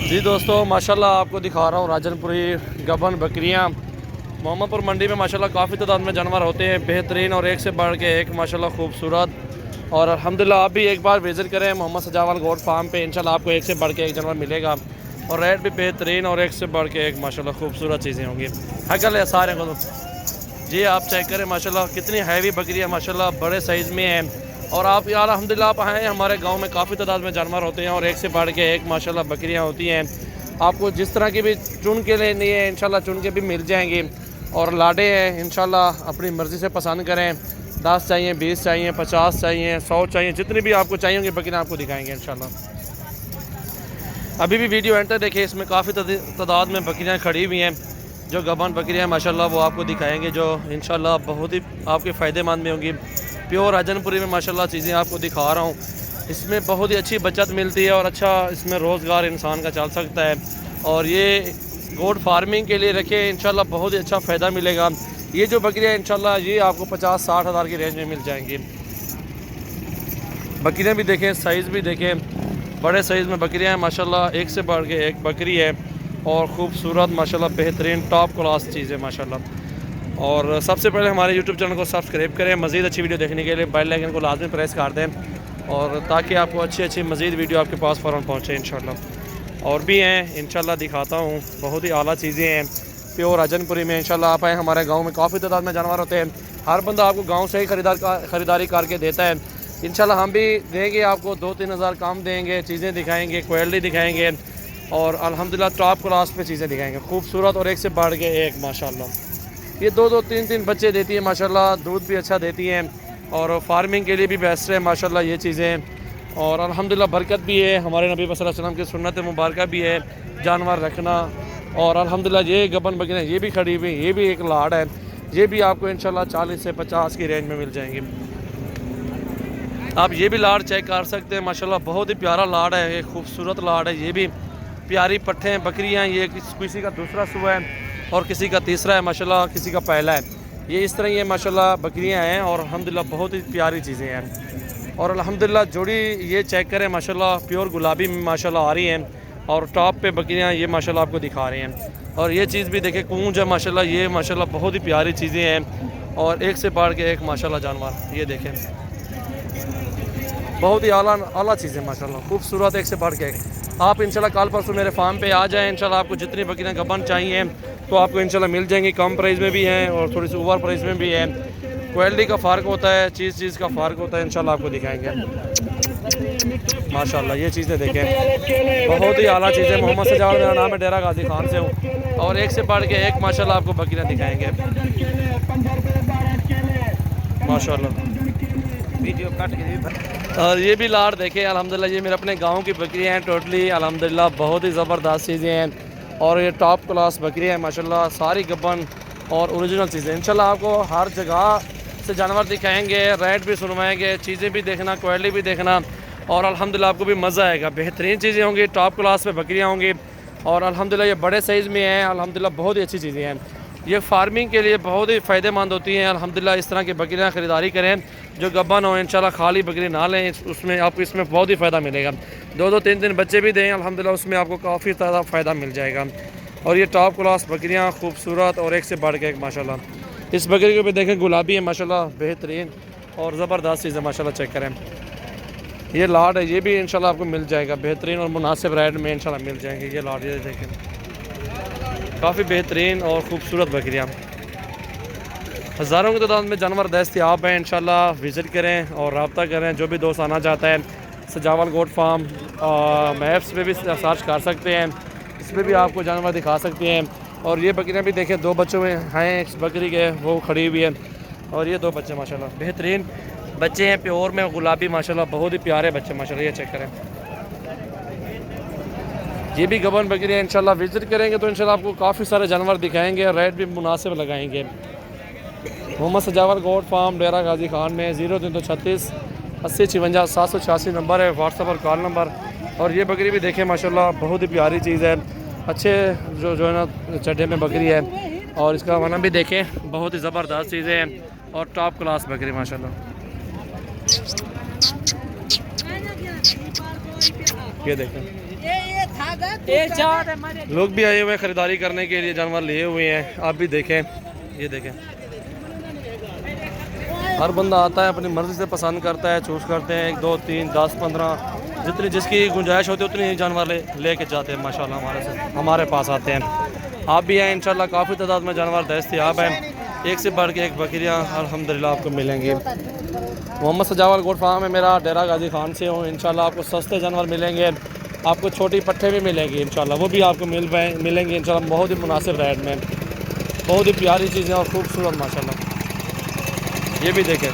जी दोस्तों, माशाल्लाह आपको दिखा रहा हूँ राजनपुरी गबन बकरियाँ। मोहम्मदपुर मंडी में माशाल्लाह काफ़ी तादाद में जानवर होते हैं, बेहतरीन और एक से बढ़ के एक माशाल्लाह खूबसूरत। और अल्हम्दुलिल्लाह आप भी एक बार विज़िट करें मोहम्मद सजावल गोट फार्म पे, इंशाल्लाह आपको एक से बढ़ के एक जानवर मिलेगा और रेट भी बेहतरीन और एक से बढ़ के एक माशाल्लाह खूबसूरत चीज़ें होंगी। हकल है सारे को जी, आप चेक करें माशाल्लाह कितनी हैवी बकरियाँ माशाल्लाह बड़े साइज़ में हैं। और आप यार अल्हम्दुलिल्लाह आप आए, हमारे गांव में काफ़ी तादाद में जानवर होते हैं और एक से बढ़ के एक माशाल्लाह बकरियां होती हैं। आपको जिस तरह की भी चुन के लेनी है इंशाल्लाह चुन के भी मिल जाएंगी। और लाडे हैं इंशाल्लाह अपनी मर्ज़ी से पसंद करें, 10 चाहिए, 20 चाहिए, 50 चाहिए, 100 चाहिए, जितनी भी आपको चाहिए होंगी बकरियाँ आपको दिखाएँगे इंशाल्लाह। अभी भी वीडियो एंड तक देखिए, इसमें काफ़ी तादाद में बकरियाँ खड़ी हुई हैं। जो गबन बकरियाँ माशाल्लाह वो आपको दिखाएँगे, जो इंशाल्लाह बहुत ही आपके फ़ायदेमंद में होंगी। प्योर राजनपुरी में माशाल्लाह चीज़ें आपको दिखा रहा हूँ। इसमें बहुत ही अच्छी बचत मिलती है और अच्छा इसमें रोज़गार इंसान का चल सकता है। और ये गोट फार्मिंग के लिए रखें इंशाल्लाह बहुत ही अच्छा फ़ायदा मिलेगा। ये जो बकरियाँ इंशाल्लाह ये आपको 50-60 हज़ार की रेंज में मिल जाएंगी। बकरियाँ भी देखें, साइज़ भी देखें, बड़े साइज़ में बकरियाँ हैं माशाल्लाह, एक से बढ़ के एक बकरी है और ख़ूबसूरत माशाल्लाह बेहतरीन टॉप क्लास चीज़ है माशाल्लाह। और सबसे पहले हमारे YouTube चैनल को सब्सक्राइब करें। मज़ीद अच्छी वीडियो देखने के लिए बेल आइकन को लाजमी प्रेस कर दें और ताकि आपको अच्छी मज़ीद वीडियो आपके पास फ़ौरन पहुँचे इंशाल्लाह। और भी हैं इंशाल्लाह दिखाता हूँ, बहुत ही आला चीज़ें हैं प्योर राजनपुरी में। इंशाल्लाह आप आए, हमारे गांव में काफ़ी तादाद में जानवर होते हैं। हर बंदा आपको गांव से ही ख़रीदारी करके देता है। इंशाल्लाह हम भी देंगे आपको 2-3 हज़ार कम देंगे, चीज़ें दिखाएँगे, क्वालिटी दिखाएँगे और अल्हम्दुलिल्लाह टॉप क्लास पे चीज़ें दिखाएँगे, खूबसूरत और एक से बढ़ के एक माशाल्लाह। ये 2-2, 3-3 बच्चे देती है माशाल्लाह, दूध भी अच्छा देती हैं और फार्मिंग के लिए भी बेस्ट है माशाल्लाह ये चीज़ें। और अल्हम्दुलिल्लाह बरकत भी है, हमारे नबी सल्लल्लाहु अलैहि वसल्लम की सुन्नत मुबारक भी है जानवर रखना। और अल्हम्दुलिल्लाह ये गबन बकरियाँ ये भी खड़ी हुई, ये भी एक लाड़ है, ये भी आपको इंशाल्लाह 40 से 50 की रेंज में मिल जाएंगी। आप ये भी लाड़ चेक कर सकते हैं माशाल्लाह, बहुत ही प्यारा लाड़ है, ये खूबसूरत लाड़ है। ये भी प्यारी पट्ठे हैं बकरियाँ, ये किसी का दूसरा सुबह है और किसी का तीसरा है माशाल्लाह, किसी का पहला है। ये इस तरह ये माशाल्लाह बकरियां हैं और अल्हम्दुलिल्लाह बहुत ही प्यारी चीज़ें हैं। और अल्हम्दुलिल्लाह जोड़ी ये चेक करें माशाल्लाह, प्योर गुलाबी में माशाल्लाह आ रही हैं और टॉप पे बकरियां ये माशाल्लाह आपको दिखा रहे हैं। और ये चीज़ भी देखें, कूंज है माशाल्लाह, ये माशाल्लाह बहुत ही प्यारी चीज़ें हैं और एक से बढ़ के एक माशाल्लाह जानवर। ये देखें बहुत ही आला चीज़ें माशाल्लाह, खूबसूरत एक से बढ़ के एक। आप इंशाल्लाह कल परसों मेरे फार्म पे आ जाएं, इंशाल्लाह आपको जितनी बकरियां गबन चाहिए तो आपको इंशाल्लाह मिल जाएंगी। कम प्राइस में भी हैं और थोड़ी सी ओवर प्राइस में भी है। क्वालिटी का फ़र्क होता है, चीज़ का फ़र्क होता है, इंशाल्लाह आपको दिखाएंगे माशाल्लाह। ये चीज़ें देखें, बहुत ही आला चीज़ें। मोहम्मद सजावल मेरा नाम है, डेरा गाजी खान से हूँ और एक से बढ़ के एक माशाल्लाह आपको बकरियाँ दिखाएँगे माशाल्लाह। वीडियो काट के और ये भी लाड़ देखें अल्हम्दुलिल्लाह, ये मेरे अपने गांव की बकरियां हैं टोटली अल्हम्दुलिल्लाह, बहुत ही ज़बरदस्त चीज़ें हैं और ये टॉप क्लास बकरियां हैं माशाल्लाह, सारी गबन और ओरिजिनल चीज़ें। इंशाल्लाह आपको हर जगह से जानवर दिखाएंगे, रेट भी सुनवाएंगे, चीज़ें भी देखना, क्वालिटी भी देखना और अल्हम्दुलिल्लाह आपको भी मज़ा आएगा। बेहतरीन चीज़ें होंगी, टॉप क्लास में बकरियाँ होंगी और अल्हम्दुलिल्लाह ये बड़े साइज़ में हैं अल्हम्दुलिल्लाह, बहुत ही अच्छी चीज़ें हैं। ये फार्मिंग के लिए बहुत ही फ़ायदेमंद होती हैं अल्हम्दुलिल्लाह। इस तरह की बकरियाँ ख़रीदारी करें जो गबन हो, इंशाल्लाह खाली बकरी ना लें, उसमें आपको इसमें बहुत ही फ़ायदा मिलेगा। 2-2, 3-3 बच्चे भी दें अल्हम्दुलिल्लाह, उसमें आपको काफ़ी ज़्यादा फ़ायदा मिल जाएगा। और ये टॉप क्लास बकरियाँ खूबसूरत और एक से बढ़ के एक माशाल्लाह। इस बकरी को भी देखें, गुलाबी है माशाल्लाह, बेहतरीन और ज़बरदस्त चीज़ है माशाल्लाह, चेक करें। ये लाड है, ये भी इंशाल्लाह आपको मिल जाएगा बेहतरीन और मुनासिब रेट में इंशाल्लाह मिल जाएंगे। ये लाड ये देखें, काफ़ी बेहतरीन और ख़ूबसूरत बकरियाँ। हज़ारों की तादाद में जानवर दस्तयाब हैं, इंशाल्लाह विज़िट करें और रब्ता करें। जो भी दोस्त आना चाहता है सजावल गोट फार्म मैप्स पे भी सर्च कर सकते हैं, इसमें भी आपको जानवर दिखा सकते हैं। और ये बकरियाँ भी देखें, 2 बच्चों में हैं, इस बकरी के वो खड़ी हुई है और ये 2 बच्चे माशाल्लाह बेहतरीन बच्चे हैं, प्योर में गुलाबी माशाल्लाह, बहुत ही प्यारे बच्चे माशाल्लाह। ये चेक करें, ये भी गबन बकरियाँ इंशाल्लाह विज़िट करेंगे तो इंशाल्लाह आपको काफ़ी सारे जानवर दिखाएंगे, रेट भी मुनासिब लगाएंगे। मोहम्मद सजावल गोट फार्म, डेरा गाजी खान में 0336 80 56 786 नंबर है, व्हाट्सएप और कॉल नंबर। और ये बकरी भी देखें माशाल्लाह, बहुत ही प्यारी चीज़ है, अच्छे जो है ना चड्ढे में बकरी है और इसका वजन भी देखें, बहुत ही ज़बरदस्त चीज़ें हैं और टॉप क्लास बकरी माशाल्लाह। ये देखें लोग भी आए हुए हैं ख़रीदारी करने के लिए, जानवर लिए हुए हैं। आप भी देखें, ये देखें, हर बंदा आता है अपनी मर्ज़ी से पसंद करता है, चूज़ करते हैं 1 2 3 10 15 जितनी जिसकी गुंजाइश होती है उतनी ही जानवर लेके जाते हैं माशाल्लाह, हमारे पास आते हैं। आप भी आए इंशाल्लाह, काफ़ी तादाद में जानवर दस्तयाब हैं, एक से बढ़ के एक बकरियाँ अल्हम्दुलिल्लाह आपको मिलेंगी। मोहम्मद सजावल गोट फार्म है मेरा, डेरा गाजी खान से हूँ। इंशाल्लाह आपको सस्ते जानवर मिलेंगे, आपको छोटी पट्टे भी मिलेंगी इंशाल्लाह, वो भी आपको मिलेंगे इंशाल्लाह बहुत ही मुनासिब रेट में। बहुत ही प्यारी चीज़ें और ख़ूबसूरत माशाल्लाह। ये भी देखें,